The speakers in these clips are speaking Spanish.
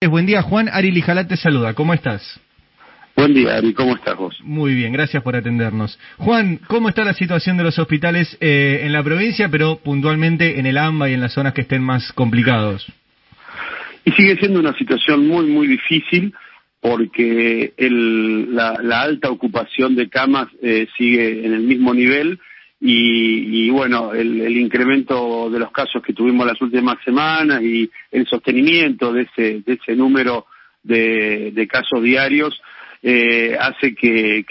Hospitales. Buen día, Juan. Ari Lijalá te saluda. ¿Cómo estás? Buen día, Ari. ¿Cómo estás vos? Muy bien, gracias por atendernos. Juan, ¿cómo está la situación de los hospitales en la provincia, pero puntualmente en el AMBA y en las zonas que estén más complicados? Y sigue siendo una situación muy, muy difícil porque la alta ocupación de camas sigue en el mismo nivel y bueno, el incremento de los casos que tuvimos las últimas semanas y el sostenimiento de ese número de casos diarios hace que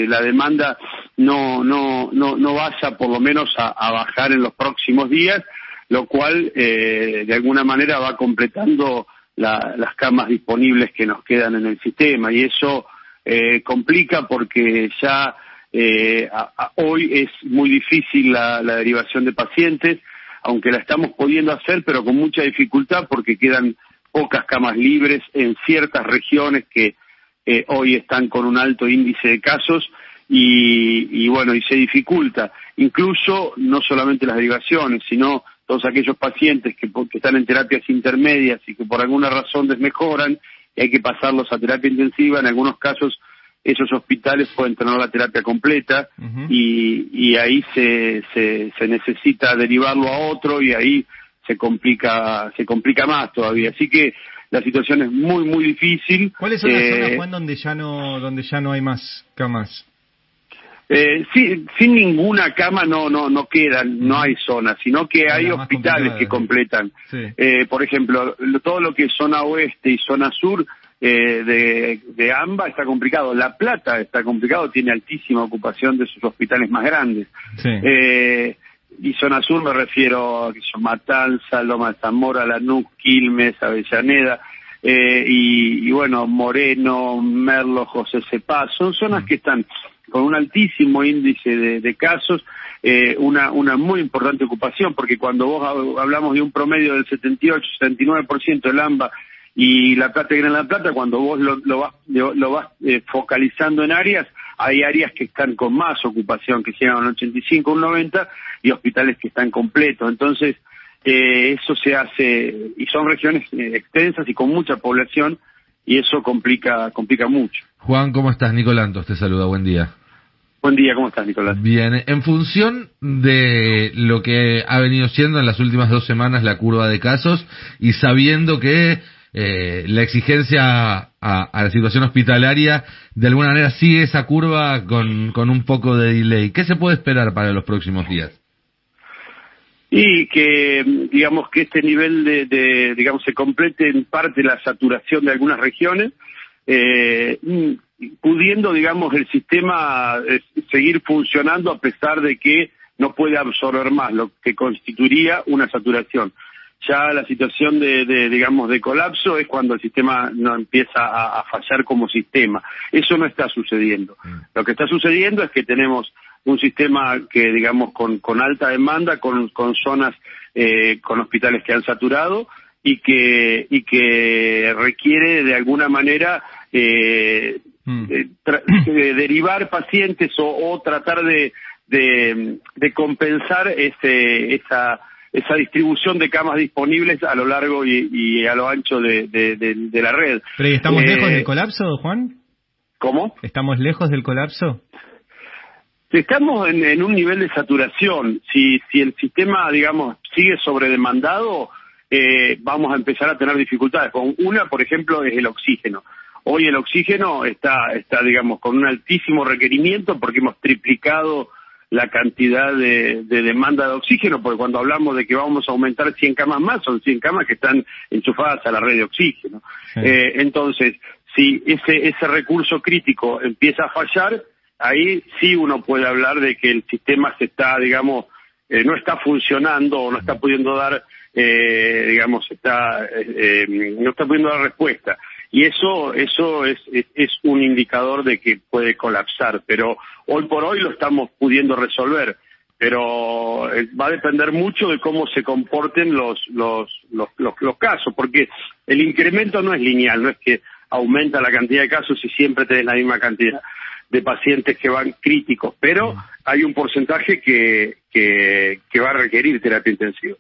la demanda no vaya por lo menos a bajar en los próximos días, lo cual de alguna manera va completando las camas disponibles que nos quedan en el sistema, y eso complica porque ya hoy es muy difícil la derivación de pacientes, aunque la estamos pudiendo hacer, pero con mucha dificultad porque quedan pocas camas libres en ciertas regiones que hoy están con un alto índice de casos y se dificulta. Incluso no solamente las derivaciones, sino todos aquellos pacientes que están en terapias intermedias y que por alguna razón desmejoran y hay que pasarlos a terapia intensiva. En algunos casos esos hospitales pueden tener la terapia completa y ahí se necesita derivarlo a otro y ahí se complica más todavía. Así que la situación es muy, muy difícil. ¿Cuáles son las zonas, Juan, donde ya no hay más camas? Sí, sin ninguna cama no quedan, no hay zonas, sino que hay hospitales que completan. Sí. Por ejemplo, todo lo que es zona oeste y zona sur de AMBA está complicado. La Plata está complicado, tiene altísima ocupación de sus hospitales más grandes. Sí. Y zona sur me refiero a Matanza, Loma de Zamora, Lanús, Quilmes, Avellaneda, Moreno, Merlo, José Cepaz. Son zonas que están con un altísimo índice de casos, una muy importante ocupación, porque cuando vos hablamos de un promedio del 78-79% del AMBA y La Plata y Gran La Plata, cuando vos lo vas focalizando en áreas, hay áreas que están con más ocupación, que llegan a un 85, un 90, y hospitales que están completos. Entonces, eso se hace, y son regiones extensas y con mucha población, y eso complica mucho. Juan, ¿cómo estás? Nicolás te saluda, buen día. Buen día, ¿cómo estás, Nicolás? Bien, en función de lo que ha venido siendo en las últimas 2 semanas la curva de casos, y sabiendo que la exigencia a la situación hospitalaria de alguna manera sigue esa curva con un poco de delay, ¿qué se puede esperar para los próximos días? Y que este nivel se complete en parte la saturación de algunas regiones, pudiendo, el sistema seguir funcionando a pesar de que no puede absorber más, lo que constituiría una saturación. Ya la situación de colapso es cuando el sistema no empieza a fallar como sistema. Eso no está sucediendo. Lo que está sucediendo es que tenemos un sistema que, con alta demanda, con zonas, con hospitales que han saturado y que requiere de alguna manera derivar pacientes o tratar de compensar esa distribución de camas disponibles a lo largo y a lo ancho de la red. ¿Pero estamos lejos del colapso, Juan? ¿Cómo? ¿Estamos lejos del colapso? Estamos en un nivel de saturación. Si el sistema, sigue sobredemandado, vamos a empezar a tener dificultades. Una, por ejemplo, es el oxígeno. Hoy el oxígeno está con un altísimo requerimiento porque hemos triplicado la cantidad de demanda de oxígeno, porque cuando hablamos de que vamos a aumentar 100 camas más, son 100 camas que están enchufadas a la red de oxígeno. Sí. Entonces, si ese recurso crítico empieza a fallar, ahí sí uno puede hablar de que el sistema no está funcionando o no está pudiendo dar, no está pudiendo dar respuesta. Y eso es un indicador de que puede colapsar, pero hoy por hoy lo estamos pudiendo resolver. Pero va a depender mucho de cómo se comporten los casos, porque el incremento no es lineal, no es que aumenta la cantidad de casos y siempre tenés la misma cantidad de pacientes que van críticos, pero hay un porcentaje que va a requerir terapia intensiva.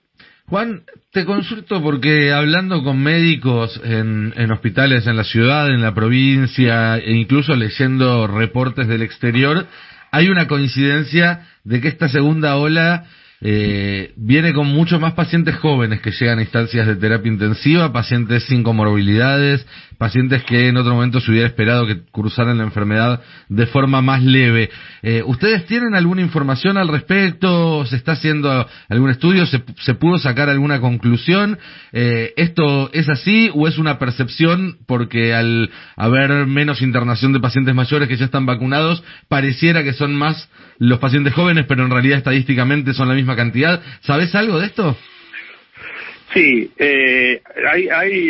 Juan, te consulto porque hablando con médicos en hospitales en la ciudad, en la provincia, e incluso leyendo reportes del exterior, hay una coincidencia de que esta segunda ola viene con muchos más pacientes jóvenes que llegan a instancias de terapia intensiva, pacientes sin comorbilidades, pacientes que en otro momento se hubiera esperado que cruzaran la enfermedad de forma más leve. ¿Ustedes tienen alguna información al respecto? ¿Se está haciendo algún estudio? ¿Se pudo sacar alguna conclusión? ¿Esto es así o es una percepción porque al haber menos internación de pacientes mayores que ya están vacunados, pareciera que son más los pacientes jóvenes, pero en realidad estadísticamente son la misma cantidad? ¿Sabés algo de esto? Sí,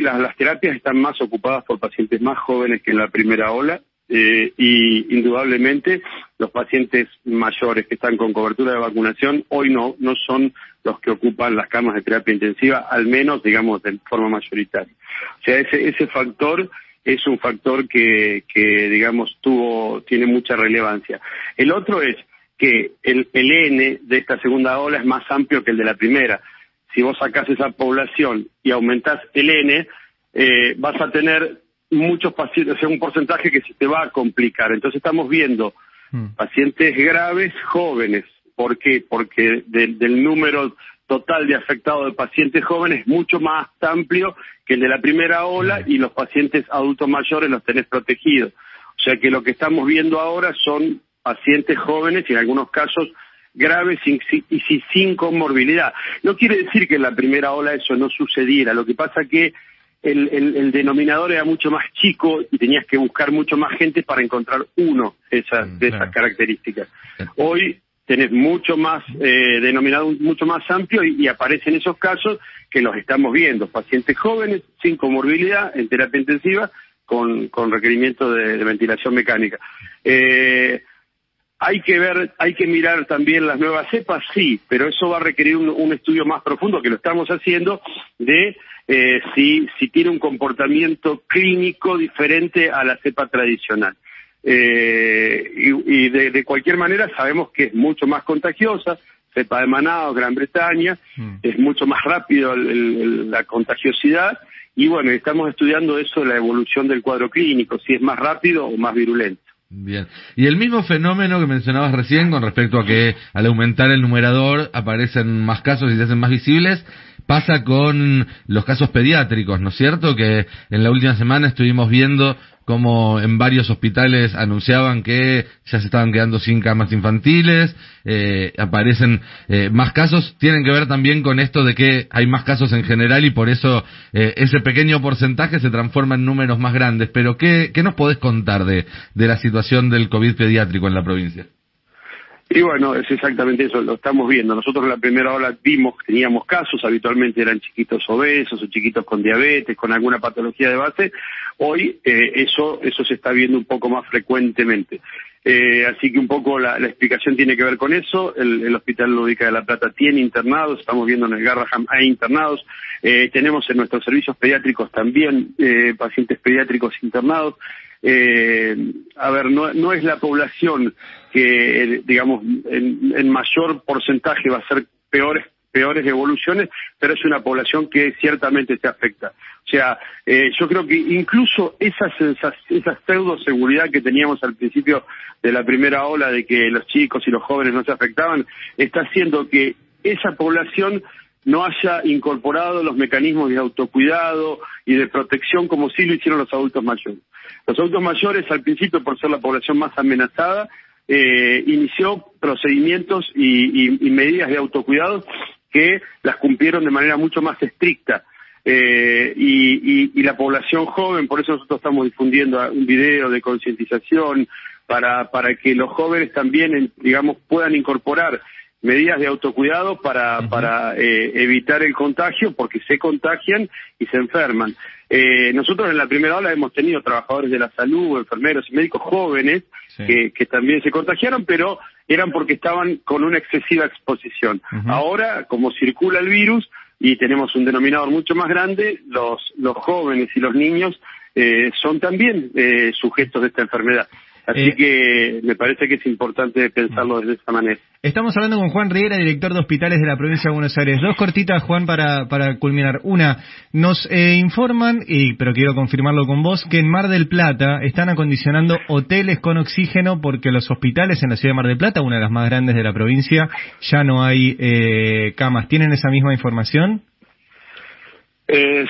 las terapias están más ocupadas por pacientes más jóvenes que en la primera ola, y indudablemente los pacientes mayores que están con cobertura de vacunación hoy no son los que ocupan las camas de terapia intensiva, al menos, digamos, de forma mayoritaria. O sea, ese factor es un factor que digamos, tiene mucha relevancia. El otro es que el N de esta segunda ola es más amplio que el de la primera. Si vos sacás esa población y aumentás el N, vas a tener muchos pacientes, o sea, un porcentaje que se te va a complicar. Entonces estamos viendo pacientes graves jóvenes. ¿Por qué? Porque del número total de afectados de pacientes jóvenes es mucho más amplio que el de la primera ola, y los pacientes adultos mayores los tenés protegidos. O sea que lo que estamos viendo ahora son pacientes jóvenes y en algunos casos graves y sin comorbilidad. No quiere decir que en la primera ola eso no sucediera, lo que pasa que el denominador era mucho más chico y tenías que buscar mucho más gente para encontrar uno de esas características. Hoy tenés mucho más denominado mucho más amplio y aparecen esos casos que los estamos viendo, pacientes jóvenes sin comorbilidad en terapia intensiva con requerimiento de ventilación mecánica. Hay que mirar también las nuevas cepas, sí, pero eso va a requerir un estudio más profundo, que lo estamos haciendo, de si tiene un comportamiento clínico diferente a la cepa tradicional. Y de cualquier manera sabemos que es mucho más contagiosa, cepa de Manaus, Gran Bretaña, es mucho más rápido la contagiosidad, y bueno, estamos estudiando eso, la evolución del cuadro clínico, si es más rápido o más virulento. Bien. Y el mismo fenómeno que mencionabas recién con respecto a que al aumentar el numerador aparecen más casos y se hacen más visibles, pasa con los casos pediátricos, ¿no es cierto? Que en la última semana estuvimos viendo cómo en varios hospitales anunciaban que ya se estaban quedando sin camas infantiles, aparecen más casos. Tienen que ver también con esto de que hay más casos en general y por eso ese pequeño porcentaje se transforma en números más grandes. Pero ¿qué nos podés contar de la situación del COVID pediátrico en la provincia? Y bueno, es exactamente eso, lo estamos viendo. Nosotros en la primera ola vimos que teníamos casos, habitualmente eran chiquitos obesos o chiquitos con diabetes, con alguna patología de base. Hoy eso se está viendo un poco más frecuentemente. Así que un poco la explicación tiene que ver con eso. El Hospital Lúdica de La Plata tiene internados, estamos viendo en el Garraham hay internados. Tenemos en nuestros servicios pediátricos también pacientes pediátricos internados. A ver, no es la población que, digamos, en mayor porcentaje va a ser peores evoluciones, pero es una población que ciertamente se afecta. O sea, yo creo que incluso esa pseudo seguridad que teníamos al principio de la primera ola de que los chicos y los jóvenes no se afectaban, está haciendo que esa población no haya incorporado los mecanismos de autocuidado y de protección como sí lo hicieron los adultos mayores. Los adultos mayores, al principio, por ser la población más amenazada, inició procedimientos y medidas de autocuidado que las cumplieron de manera mucho más estricta. Y la población joven, por eso nosotros estamos difundiendo un video de concientización para que los jóvenes también, digamos, puedan incorporar medidas de autocuidado para evitar el contagio, porque se contagian y se enferman. Nosotros en la primera ola hemos tenido trabajadores de la salud, enfermeros y médicos jóvenes que también se contagiaron, pero eran porque estaban con una excesiva exposición. Ahora, como circula el virus y tenemos un denominador mucho más grande, los jóvenes y los niños son también sujetos de esta enfermedad. Así que me parece que es importante pensarlo de esa manera. Estamos hablando con Juan Riera, director de hospitales de la provincia de Buenos Aires. Dos cortitas, Juan, para culminar. Una, nos informan, pero quiero confirmarlo con vos, que en Mar del Plata están acondicionando hoteles con oxígeno porque los hospitales en la ciudad de Mar del Plata, una de las más grandes de la provincia, ya no hay camas. ¿Tienen esa misma información?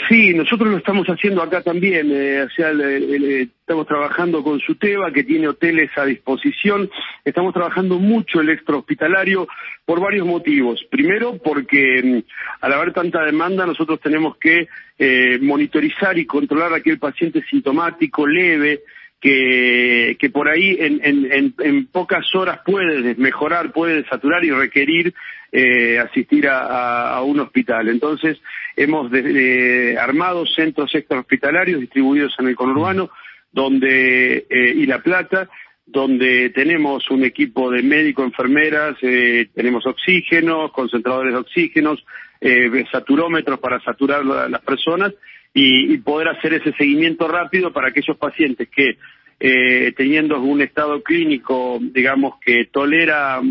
Sí, nosotros lo estamos haciendo acá también, estamos trabajando con Suteva, que tiene hoteles a disposición, estamos trabajando mucho el extrahospitalario por varios motivos. Primero, porque al haber tanta demanda, nosotros tenemos que monitorizar y controlar a aquel paciente sintomático, leve, que por ahí en pocas horas puede desmejorar, puede desaturar y requerir asistir a un hospital. Entonces, hemos armado centros extrahospitalarios distribuidos en el conurbano y La Plata, donde tenemos un equipo de médicos, enfermeras, tenemos oxígenos, concentradores de oxígenos, saturómetros para saturar las personas y poder hacer ese seguimiento rápido para aquellos pacientes que teniendo un estado clínico, digamos, que toleran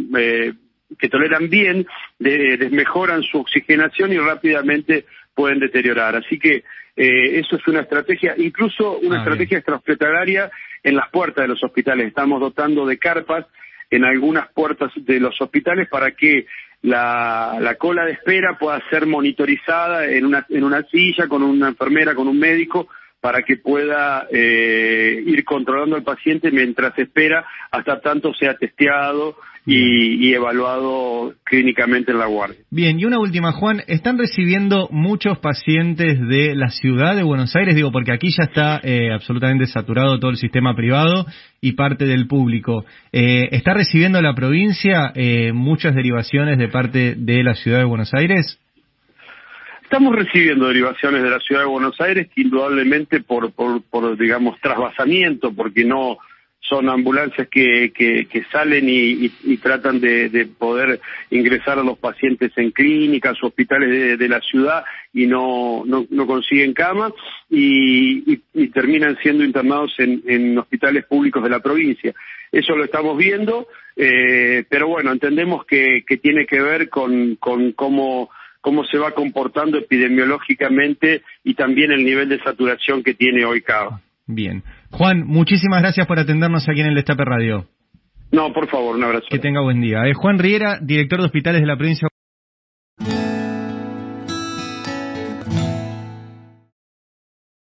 bien, desmejoran su oxigenación y rápidamente pueden deteriorar. Así que eso es una estrategia, incluso una estrategia extrahospitalaria en las puertas de los hospitales. Estamos dotando de carpas en algunas puertas de los hospitales para que la cola de espera pueda ser monitorizada en una silla con una enfermera, con un médico, para que pueda ir controlando al paciente mientras espera hasta tanto sea testeado y evaluado clínicamente en la guardia. Bien, y una última, Juan, ¿están recibiendo muchos pacientes de la ciudad de Buenos Aires? Digo, porque aquí ya está absolutamente saturado todo el sistema privado y parte del público. ¿Está recibiendo la provincia muchas derivaciones de parte de la ciudad de Buenos Aires? Estamos recibiendo derivaciones de la ciudad de Buenos Aires, que indudablemente por digamos, trasvasamiento, porque no son ambulancias que salen y tratan de poder ingresar a los pacientes en clínicas o hospitales de la ciudad y no consiguen cama y terminan siendo internados en hospitales públicos de la provincia. Eso lo estamos viendo, pero bueno, entendemos que tiene que ver con cómo se va comportando epidemiológicamente y también el nivel de saturación que tiene hoy Cava. Bien. Juan, muchísimas gracias por atendernos aquí en el Destape Radio. No, por favor, un abrazo. Que tenga buen día. Juan Riera, director de hospitales de la provincia